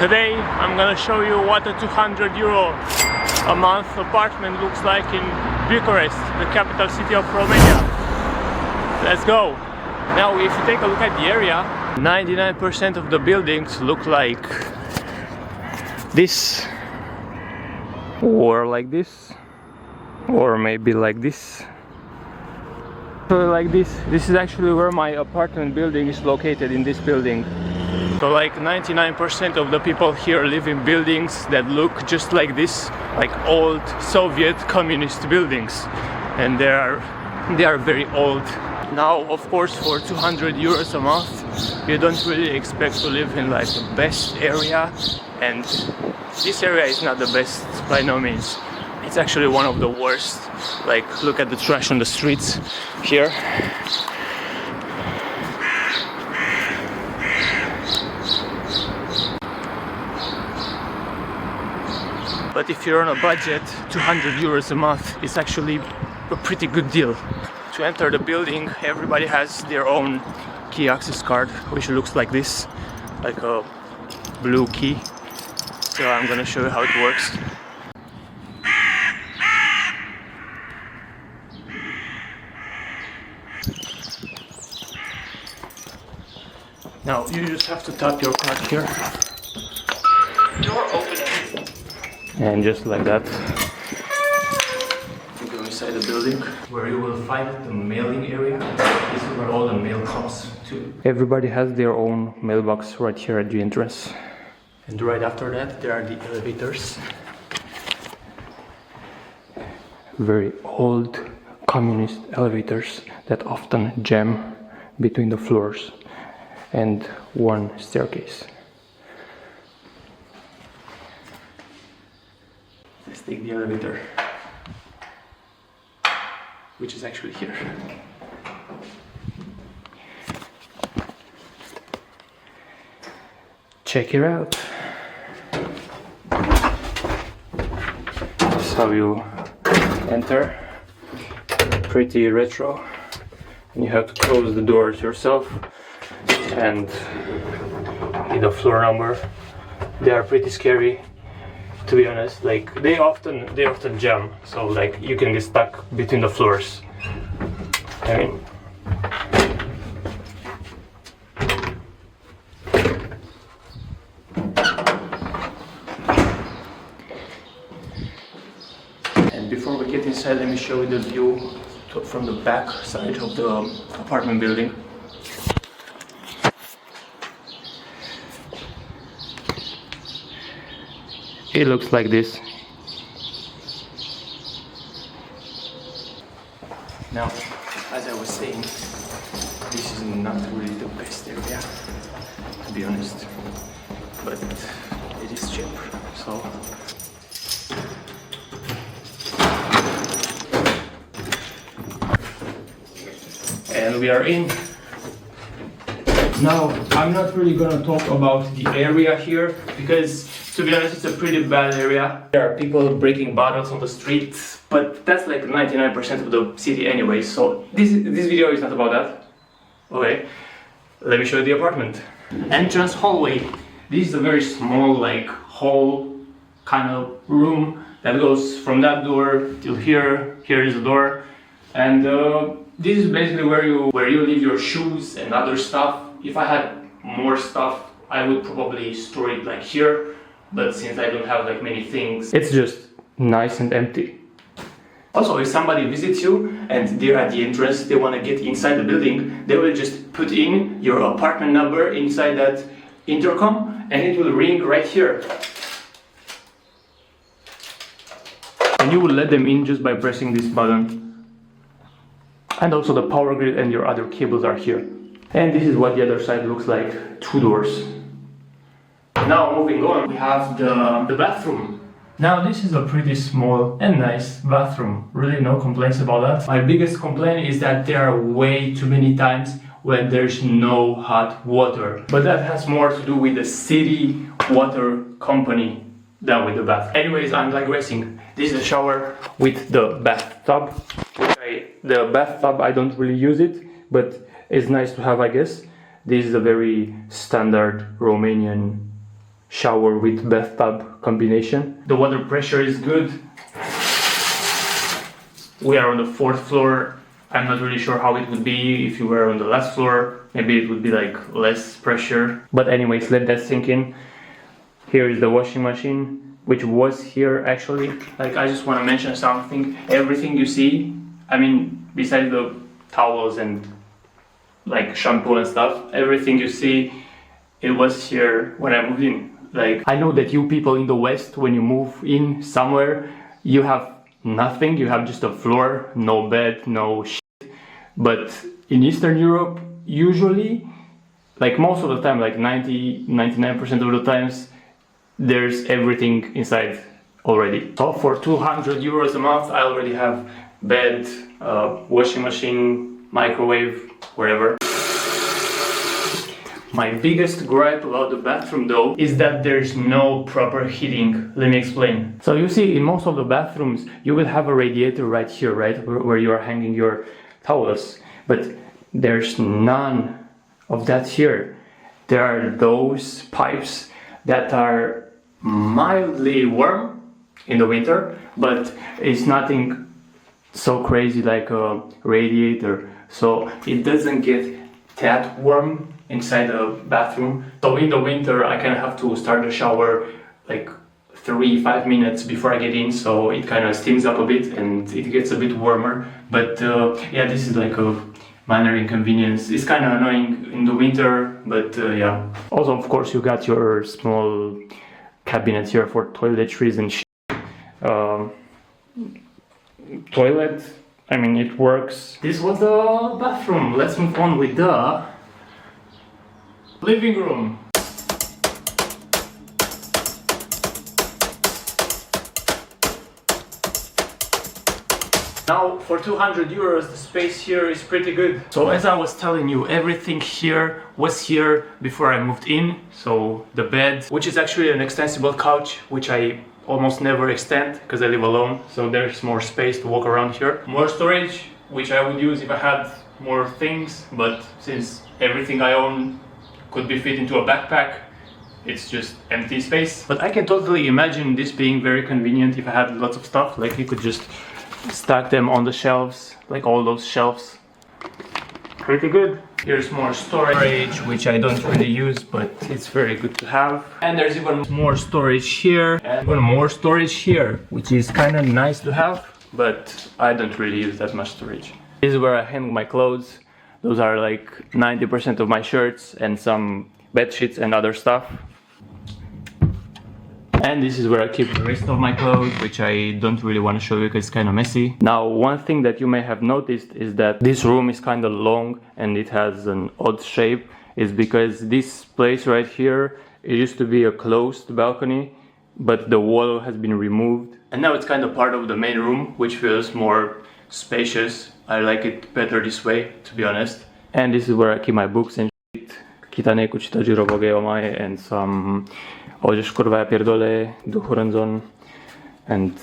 Today I'm gonna show you what a 200 euro a month apartment looks like in Bucharest, the capital city of Romania. Let's go! Now if you take a look at the area, 99% of the buildings look like this, or like this, or maybe like this. So like this is actually where my apartment building is located, in this building. So like 99% of the people here live in buildings that look just like this, like old Soviet communist buildings, and they are very old. Now of course for 200 euros a month you don't really expect to live in like the best area, and this area is not the best by no means. It's actually one of the worst. Like, look at the trash on the streets here. But if you're on a budget, 200 euros a month is actually a pretty good deal. To enter the building, everybody has their own key access card, which looks like this, like a blue key. So I'm gonna show you how it works. Now you just have to tap your card here. Door opening. And just like that, you go inside the building, where you will find the mailing area. This is where all the mail comes to. Everybody has their own mailbox right here at the entrance. And right after that, there are the elevators. Very old communist elevators that often jam between the floors, and one staircase. Let's take the elevator, which is actually here. Check it out. That's how you enter. Pretty retro. And you have to close the doors yourself and hit the floor number. They are pretty scary, to be honest. Like they often jam, so like you can get stuck between the floors. I mean, and before we get inside, let me show you the view from the back side of the apartment building. It looks like this. Now, as I was saying, this is not really the best area, to be honest, but it is cheap, so. And we are in. Now, I'm not really gonna talk about the area here, because to be honest, it's a pretty bad area. There are people breaking bottles on the street, but that's like 99% of the city anyway, so this video is not about that. Okay, let me show you the apartment. Entrance hallway. This is a very small, like, hall kind of room that goes from that door till here. Here is the door, and this is basically where you leave your shoes and other stuff. If I had more stuff, I would probably store it like here. But since I don't have like many things, it's just nice and empty. Also, if somebody visits you and they're at the entrance, they want to get inside the building, they will just put in your apartment number inside that intercom and it will ring right here. And you will let them in just by pressing this button. And also the power grid and your other cables are here. And this is what the other side looks like, 2 doors. Now moving on, we have the bathroom. Now this is a pretty small and nice bathroom, really no complaints about that. My biggest complaint is that there are way too many times when there's no hot water. But that has more to do with the city water company than with the bath. Anyways, I'm digressing. This is the shower with the bathtub. The bathtub, I don't really use it, but it's nice to have, I guess. This is a very standard Romanian shower with bathtub combination. The water pressure is good. We are on the 4th floor. I'm not really sure how it would be if you were on the last floor. Maybe it would be like less pressure. But anyways, let that sink in. Here is the washing machine, which was here actually. Like, I just want to mention something. Everything you see, I mean, besides the towels and like shampoo and stuff, everything you see, it was here when I moved in. Like, I know that you people in the West, when you move in somewhere, you have nothing. You have just a floor, no bed, no shit. But in Eastern Europe, usually, like most of the time, like 99% of the times, there's everything inside already. So for 200 euros a month, I already have bed, washing machine, microwave, wherever. My biggest gripe about the bathroom though is that there's no proper heating. Let me explain. So you see, in most of the bathrooms, you will have a radiator right here, right? Where you are hanging your towels. But there's none of that here. There are those pipes that are mildly warm in the winter, but it's nothing so crazy like a radiator. So it doesn't get that warm inside the bathroom. So in the winter I kind of have to start the shower like 3-5 minutes before I get in, so it kind of steams up a bit and it gets a bit warmer. But yeah, this is like a minor inconvenience. It's kind of annoying in the winter, but yeah. Also, of course, you got your small cabinet here for toiletries and shit. Toilet, I mean, it works. This was the bathroom. Let's move on with the living room. Now, for 200 euros, the space here is pretty good. So as I was telling you, everything here was here before I moved in. So the bed, which is actually an extensible couch, which I almost never extend because I live alone. So there's more space to walk around here. More storage, which I would use if I had more things. But since everything I own could be fit into a backpack, it's just empty space. But I can totally imagine this being very convenient if I had lots of stuff. Like you could just stack them on the shelves, like all those shelves. Pretty good. Here's more storage, which I don't really use, but it's very good to have. And there's even more storage here, and even more storage here, which is kind of nice to have, but I don't really use that much storage. This is where I hang my clothes. Those are like 90% of my shirts and some bed sheets and other stuff. And this is where I keep the rest of my clothes, which I don't really want to show you because it's kind of messy. Now, one thing that you may have noticed is that this room is kind of long and it has an odd shape. Is because this place right here, it used to be a closed balcony, but the wall has been removed. And now it's kind of part of the main room, which feels more spacious. I like it better this way, to be honest. And this is where I keep my books and shit. Kytanék učita Girobogeomai and some Ožeš kurva pierdole, Duhuranzon, and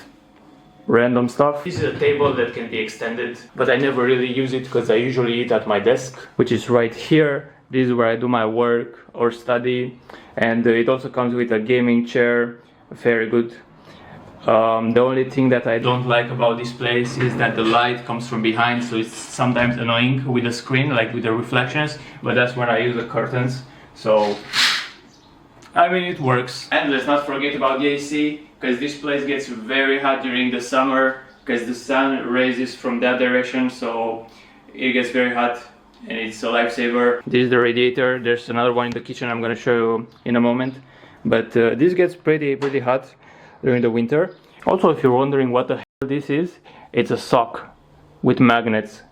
random stuff. This is a table that can be extended, but I never really use it because I usually eat at my desk, which is right here. This is where I do my work or study, and it also comes with a gaming chair, very good. The only thing that I don't like about this place is that the light comes from behind, so it's sometimes annoying with the screen, like with the reflections, but that's when I use the curtains, so I mean, it works. And let's not forget about the AC, because this place gets very hot during the summer, because the sun raises from that direction, so it gets very hot and it's a lifesaver. This is the radiator. There's another one in the kitchen I'm gonna show you in a moment, but this gets pretty hot during the winter. Also, if you're wondering what the hell this is, it's a sock with magnets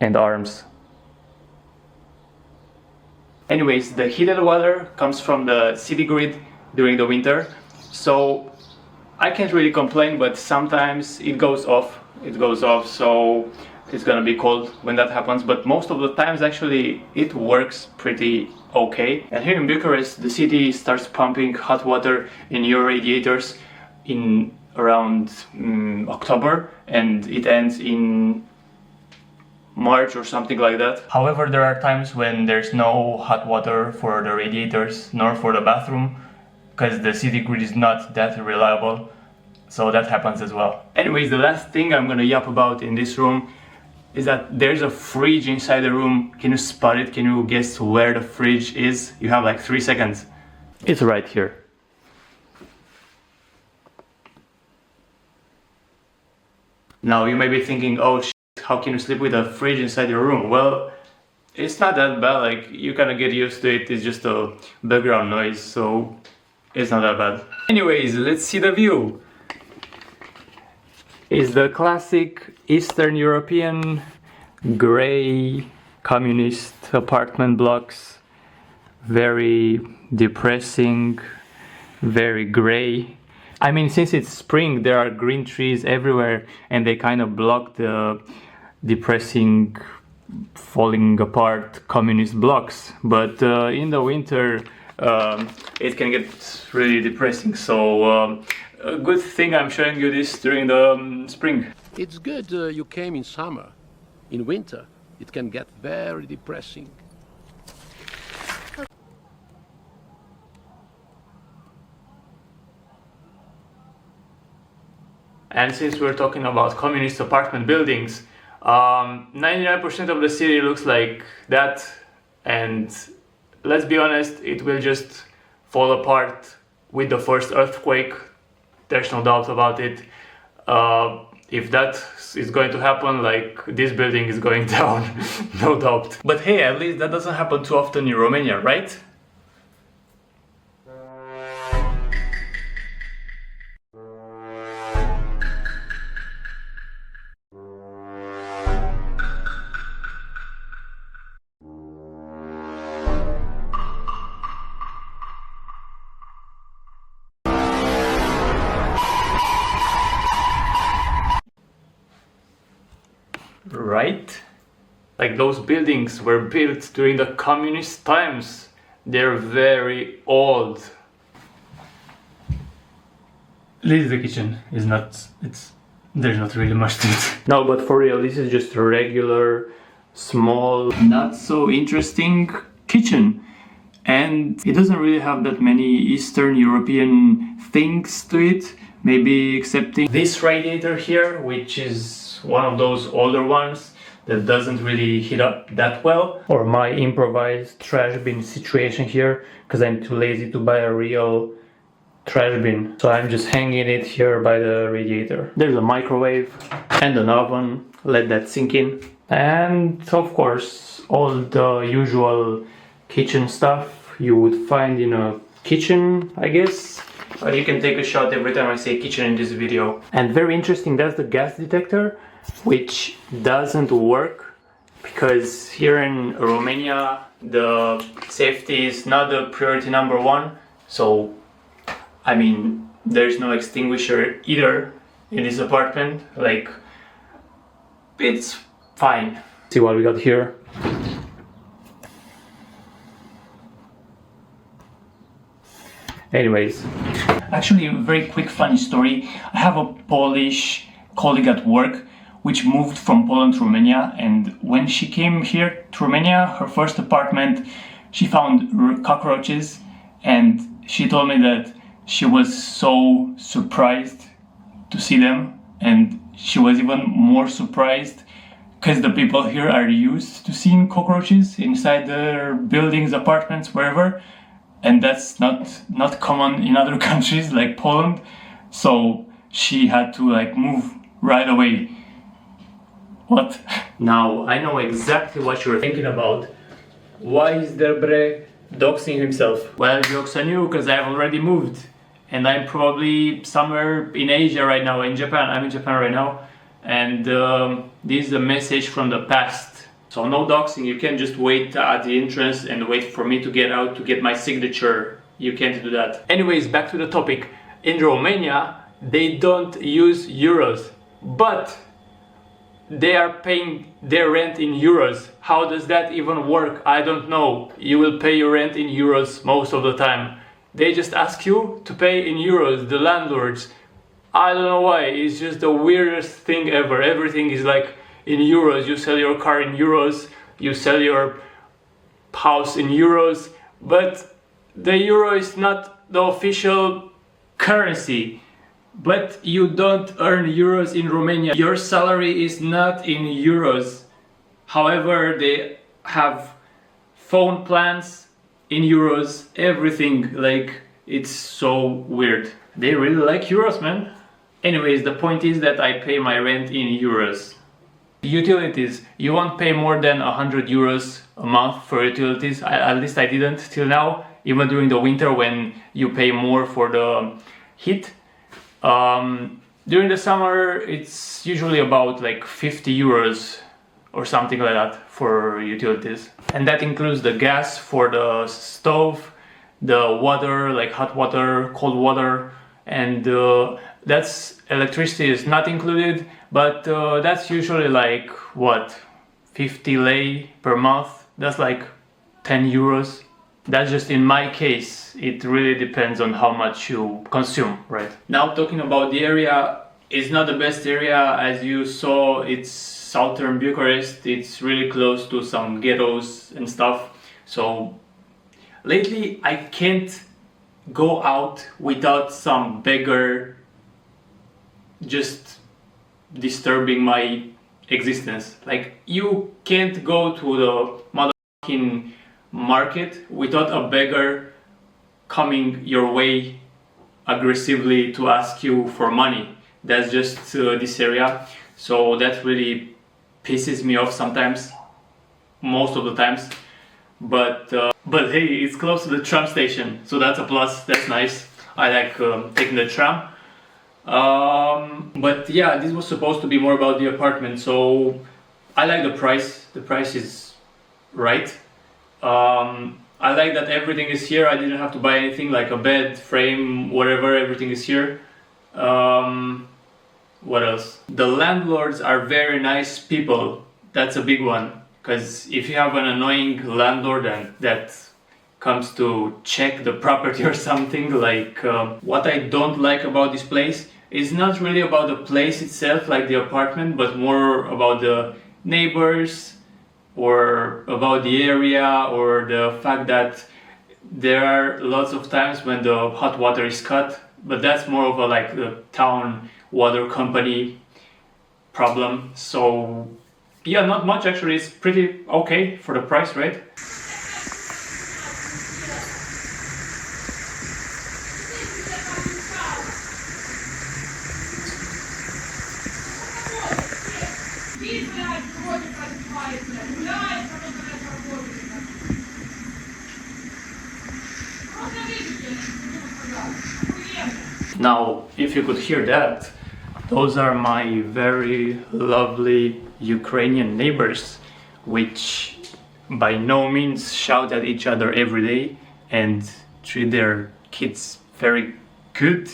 and arms. Anyways, the heated water comes from the city grid during the winter, so I can't really complain, but sometimes it goes off, so it's gonna be cold when that happens, but most of the times actually it works pretty okay. And here in Bucharest, the city starts pumping hot water in your radiators in around October, and it ends in March or something like that. However, there are times when there's no hot water for the radiators nor for the bathroom because the city grid is not that reliable, so that happens as well. Anyways, the last thing I'm gonna yap about in this room is that there's a fridge inside the room. Can you spot it? Can you guess where the fridge is? You have like 3 seconds. It's right here. Now you may be thinking, oh shit, how can you sleep with a fridge inside your room? Well, it's not that bad, like you kind of get used to it, it's just a background noise, so it's not that bad. Anyways, let's see the view. It's the classic Eastern European grey communist apartment blocks. Very depressing, very grey. I mean, since it's spring, there are green trees everywhere and they kind of block the depressing, falling apart communist blocks. But in the winter, it can get really depressing. So a good thing I'm showing you this during the spring. It's good you came in summer. In winter, it can get very depressing. And since we're talking about communist apartment buildings, 99% of the city looks like that, and let's be honest, it will just fall apart with the first earthquake. There's no doubt about it. If that is going to happen, like this building is going down, no doubt. But hey, at least that doesn't happen too often in Romania, right? Right? Like those buildings were built during the communist times. They're very old. This is the kitchen. There's not really much to it. No, but for real, this is just a regular, small, not so interesting kitchen. And it doesn't really have that many Eastern European things to it. Maybe excepting this radiator here, which is one of those older ones that doesn't really heat up that well, or my improvised trash bin situation here because I'm too lazy to buy a real trash bin, so I'm just hanging it here by the radiator. There's a microwave and an oven, let that sink in, and of course all the usual kitchen stuff you would find in a kitchen, I guess. You can take a shot every time I say kitchen in this video. And very interesting, that's the gas detector, which doesn't work because here in Romania the safety is not the priority number one. So I mean, there's no extinguisher either in this apartment. Like, it's fine. See what we got here. Anyways, actually a very quick funny story. I have a Polish colleague at work which moved from Poland to Romania, and when she came here to Romania, her first apartment, she found cockroaches, and she told me that she was so surprised to see them, and she was even more surprised because the people here are used to seeing cockroaches inside their buildings, apartments, wherever, and that's not common in other countries like Poland. So she had to like move right away. What? Now I know exactly what you're thinking about. Why is Debre doxing himself? Well, jokes on you, because I've already moved and I'm probably somewhere in Asia right now, in Japan. I'm in Japan right now, and this is a message from the past. So no doxing, you can't just wait at the entrance and wait for me to get out to get my signature. You can't do that. Anyways, back to the topic. In Romania, they don't use euros, but they are paying their rent in euros. How does that even work? I don't know. You will pay your rent in euros most of the time. They just ask you to pay in euros, the landlords. I don't know why, it's just the weirdest thing ever. Everything is like in euros, you sell your car in euros, you sell your house in euros, but the euro is not the official currency. But you don't earn euros in Romania. Your salary is not in euros. However, they have phone plans in euros, everything, like, it's so weird. They really like euros, man. Anyways, the point is that I pay my rent in euros. Utilities, you won't pay more than 100 euros a month for utilities. At least I didn't till now, even during the winter when you pay more for the heat. During the summer it's usually about like 50 euros or something like that for utilities, and that includes the gas for the stove, the water, like hot water, cold water, and that's electricity is not included, but that's usually like what, 50 lei per month. That's like 10 euros. That's just in my case. It really depends on how much you consume, right? Now talking about the area, it's not the best area. As you saw, it's southern Bucharest. It's really close to some ghettos and stuff. So lately I can't go out without some beggar just disturbing my existence. Like, you can't go to the motherfucking market without a beggar coming your way aggressively to ask you for money. That's just this area. So that really pisses me off sometimes, most of the times. But hey, it's close to the tram station, so that's a plus. That's nice. I like taking the tram. But yeah, this was supposed to be more about the apartment, so I like the price. The price is right. I like that everything is here. I didn't have to buy anything, like a bed, frame, whatever, everything is here. What else? The landlords are very nice people. That's a big one, because if you have an annoying landlord and that comes to check the property or something, like what I don't like about this place is not really about the place itself, like the apartment, but more about the neighbors, or about the area, or the fact that there are lots of times when the hot water is cut, but that's more of a like the town water company problem. So yeah, not much actually. It's pretty okay for the price, right? Now, if you could hear that, those are my very lovely Ukrainian neighbors, which by no means shout at each other every day and treat their kids very good.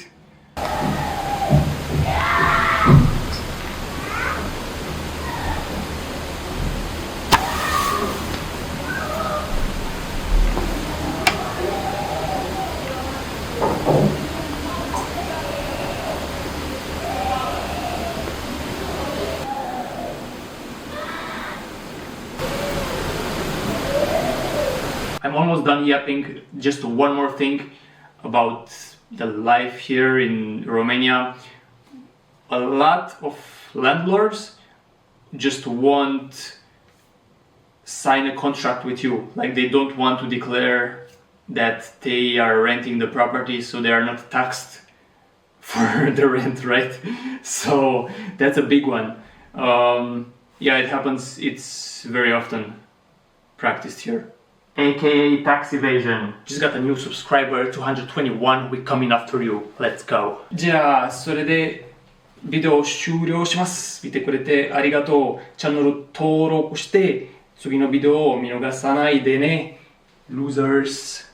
I'm almost done yapping. Just one more thing about the life here in Romania. A lot of landlords just won't sign a contract with you. Like, they don't want to declare that they are renting the property, so they are not taxed for the rent, right? So that's a big one. Yeah, it happens. It's very often practiced here. AKA tax evasion. Just got a new subscriber, 221, we're coming after you. Let's go. じゃあ、それでビデオ終了します。見てくれてありがとう。チャンネル登録して次のビデオを見逃さないでね。Losers.